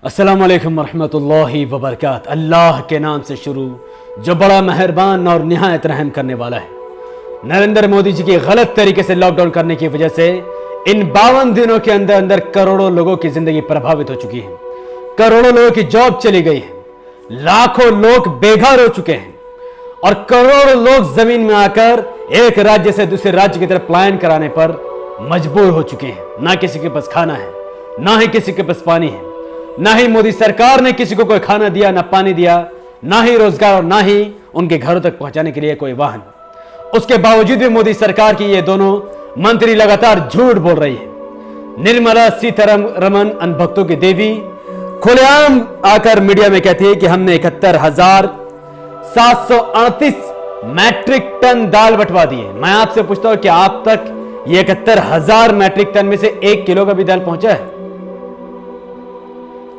अस्सलाम वालेकुम वरहमतुल्लाहि वबरकातुहू। अल्लाह के नाम से शुरू जो बड़ा मेहरबान और निहायत रहम करने वाला है। नरेंद्र मोदी जी की गलत तरीके से लॉकडाउन करने की वजह से इन 52 दिनों के अंदर अंदर करोड़ों लोगों की जिंदगी प्रभावित हो चुकी है। करोड़ों लोगों की जॉब चली गई है, लाखों लोग बेघर हो चुके हैं और करोड़ों लोग जमीन में आकर एक राज्य से दूसरे राज्य की तरफ पलायन कराने पर मजबूर हो चुके हैं। ना किसी के पास खाना है, ना ही किसी के पास पानी है, ना ही मोदी सरकार ने किसी को कोई खाना दिया, ना पानी दिया, ना ही रोजगार और ना ही उनके घरों तक पहुंचाने के लिए कोई वाहन। उसके बावजूद भी मोदी सरकार की ये दोनों मंत्री लगातार झूठ बोल रही है। निर्मला सीतारमण अनभक्तों की देवी खुलेआम आकर मीडिया में कहती है कि हमने 71,738 मैट्रिक टन दाल बंटवा दी है। मैं आपसे पूछता हूं कि आप तक ये 71,000 मैट्रिक टन में से 1 किलो का भी दाल पहुंचा है?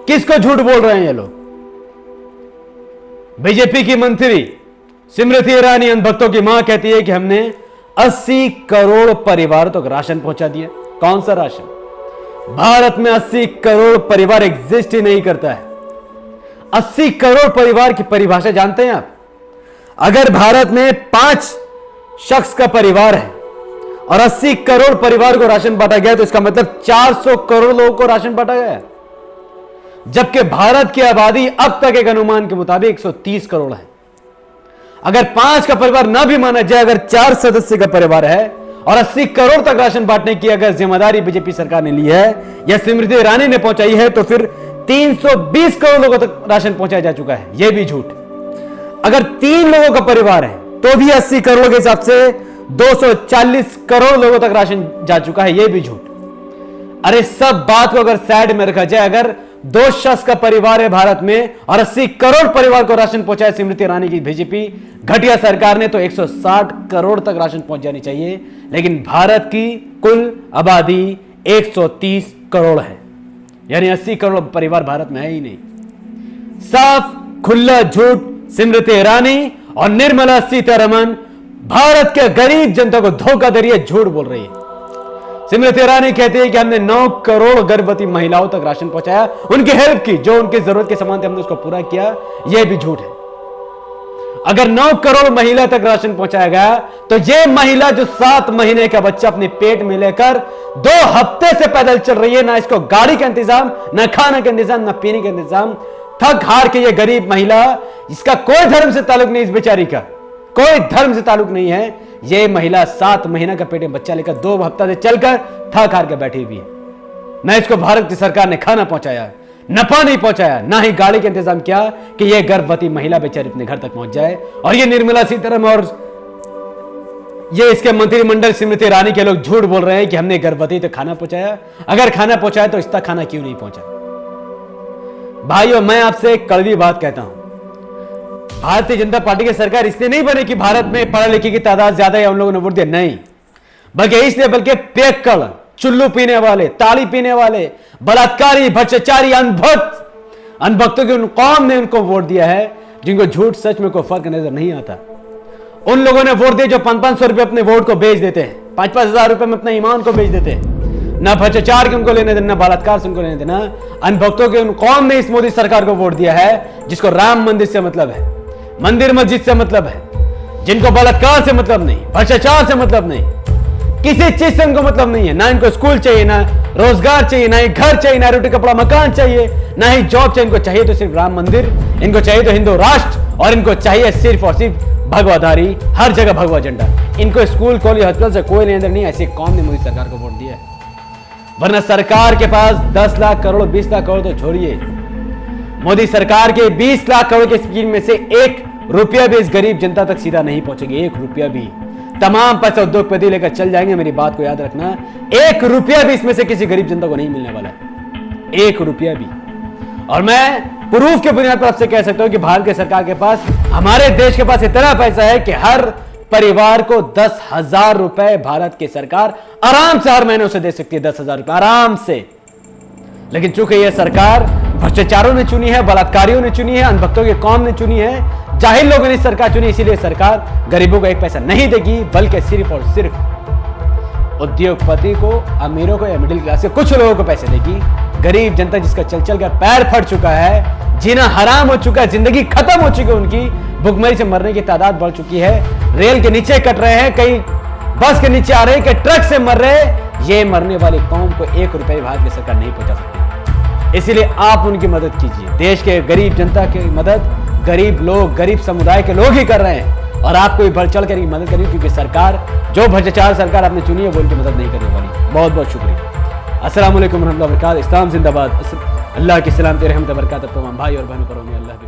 किसको झूठ बोल रहे हैं ये लोग? बीजेपी की मंत्री स्मृति ईरानी अनभक्तों की मां कहती है कि हमने 80 करोड़ परिवारों तक राशन पहुंचा दिया। कौन सा राशन? भारत में 80 करोड़ परिवार एग्जिस्ट ही नहीं करता है। 80 करोड़ परिवार की परिभाषा जानते हैं आप? अगर भारत में 5 शख्स का परिवार है और 80 करोड़ परिवार को राशन बांटा गया तो इसका मतलब 400 करोड़ लोगों को राशन बांटा गया है। जबकि भारत की आबादी अब तक एक अनुमान के मुताबिक 130 करोड़ है। अगर 5 का परिवार ना भी माना जाए, अगर 4 सदस्य का परिवार है और 80 करोड़ तक राशन बांटने की अगर जिम्मेदारी बीजेपी सरकार ने ली है या स्मृति ईरानी ने पहुंचाई है तो फिर 320 करोड़ लोगों तक राशन पहुंचाया जा चुका है। यह भी झूठ। अगर 3 लोगों का परिवार है तो भी 80 करोड़ के हिसाब से 240 करोड़ लोगों तक राशन जा चुका है। यह भी झूठ। अरे सब बात को अगर साइड में रखा जाए, अगर 2 शख्स का परिवार है भारत में और 80 करोड़ परिवार को राशन पहुंचाया स्मृति ईरानी की बीजेपी घटिया सरकार ने, तो 160 करोड़ तक राशन पहुंच जानी चाहिए। लेकिन भारत की कुल आबादी 130 करोड़ है, यानी 80 करोड़ परिवार भारत में है ही नहीं। साफ खुला झूठ स्मृति ईरानी और निर्मला सीतारमण भारत के गरीब जनता को धोखा दे रही है, झूठ बोल रही है। स्मृति ईरानी कहती है कि हमने 9 करोड़ गर्भवती महिलाओं तक राशन पहुंचाया, उनकी हेल्प की, जो उनकी जरूरत के सामान थे हमने उसको पूरा किया। यह भी झूठ है। अगर 9 करोड़ महिला तक राशन पहुंचाया गया तो यह महिला जो 7 महीने का बच्चा अपने पेट में लेकर 2 हफ्ते से पैदल चल रही है, ना इसको गाड़ी का इंतजाम, ना खाने का इंतजाम, ना पीने का इंतजाम, थक हार के ये गरीब महिला, इसका कोई धर्म से ताल्लुक नहीं, इस बेचारी का कोई धर्म से ताल्लुक नहीं है। यह महिला 7 महीना का पेट में बच्चा लेकर 2 हफ्ता से चलकर थक हार के बैठी हुई है। ना इसको भारत की सरकार ने खाना पहुंचाया, न पानी पहुंचाया, ना ही गाड़ी का इंतजाम किया कि यह गर्भवती महिला बेचारी अपने घर तक पहुंच जाए। और ये निर्मला सीतारमण और ये इसके मंत्रिमंडल स्मृति ईरानी के लोग झूठ बोल रहे हैं कि हमने गर्भवती तक खाना पहुंचाया। अगर खाना पहुंचाया तो इस तक खाना क्यों नहीं पहुंचा? भाइयों, मैं आपसे एक कड़वी बात कहता हूं। भारतीय जनता पार्टी की सरकार इसलिए नहीं बनी कि भारत में पढ़े लिखे की तादाद ज्यादा है, उन लोगों ने वोट दिया, नहीं, बल्कि इसलिए बल्कि पेक्कड़, चुल्लू पीने वाले, ताली पीने वाले, बलात्कारी, भ्रष्टाचारी, अनभक्तों की उन कौम ने उनको वोट दिया है जिनको झूठ सच में कोई फर्क नजर नहीं आता। उन लोगों ने वोट दिया जो 500-500 रुपए अपने वोट को बेच देते हैं, 5-5 हजार रुपए में अपने ईमान को बेच देते हैं। ना भ्रष्टाचार के उनको लेने देना, बलात्कार से उनको लेने देना। अनभक्तों के उन कौम ने इस मोदी सरकार को वोट दिया है जिसको राम मंदिर से मतलब है, मंदिर मस्जिद से मतलब है, जिनको बलात्कार से मतलब नहीं, भ्रष्टाचार से मतलब नहीं, किसी चीज से उनको मतलब नहीं है। ना इनको स्कूल चाहिए, ना रोजगार चाहिए, ना ही घर चाहिए, ना रोटी कपड़ा मकान चाहिए, ना ही जॉब चाहिए। इनको चाहिए तो सिर्फ राम मंदिर, इनको चाहिए तो हिंदू राष्ट्र, और इनको चाहिए सिर्फ और सिर्फ भगवाधारी, हर जगह भगवा झंडा। इनको स्कूल कॉलेज हॉस्पिटल से कोई लेन देन नहीं। ऐसी कौन ने मोदी सरकार को वोट दिया है? वरना सरकार के पास 10 लाख करोड़, 20 लाख करोड़ तो छोड़िए, मोदी सरकार के 20 लाख करोड़ की स्कीम में से 1 रुपया भी इस गरीब जनता तक सीधा नहीं पहुंचेगी। 1 रुपया भी। तमाम पैसे उद्योगपति लेकर चल जाएंगे, मेरी बात को याद रखना। 1 रुपया भी इसमें से किसी गरीब जनता को नहीं मिलने वाला है, 1 रुपया भी। और मैं प्रूफ के बुनियाद पर आपसे कह सकता हूं कि भारत की सरकार के पास, हमारे देश के पास इतना पैसा है कि हर परिवार को 10,000 रुपए भारत की सरकार आराम से हर महीने उसे दे सकती है, 10,000 रुपए आराम से। लेकिन चूंकि यह सरकार भ्रष्टाचारों ने चुनी है, बलात्कारियों ने चुनी है, अनभक्तों की कौम ने चुनी है, जाहिल लोगों ने सरकार चुनी, इसीलिए सरकार गरीबों को 1 पैसा नहीं देगी, बल्कि सिर्फ और सिर्फ उद्योगपति को, अमीरों को या मिडिल क्लास के कुछ लोगों को पैसे देगी। गरीब जनता जिसका चल चल कर पैर फट चुका है, जीना हराम हो चुका है, जिंदगी खत्म हो चुकी है उनकी, भुखमरी से मरने की तादाद बढ़ चुकी है, रेल के नीचे कट रहे हैं, कई बस के नीचे आ रहे हैं, कई ट्रक से मर रहे हैं। ये मरने वाली कौम को 1 रुपए भारत की सरकार नहीं पहुंचा सकती। इसीलिए आप उनकी मदद कीजिए। देश के गरीब जनता की मदद गरीब लोग, गरीब समुदाय के लोग ही कर रहे हैं, और आपको भी बढ़ चढ़ कर मदद करिए, क्योंकि सरकार जो भ्रष्टाचार सरकार आपने चुनी है वो उनकी मदद नहीं करने वाली। बहुत बहुत शुक्रिया। अस्सलाम वालेकुम रहमतुल्लाहि व बरकातहू। इस्लाम जिंदाबाद। अल्लाह की सलामती रहमत बरकत तमाम भाई और बहनों पर हो। अल्लाह की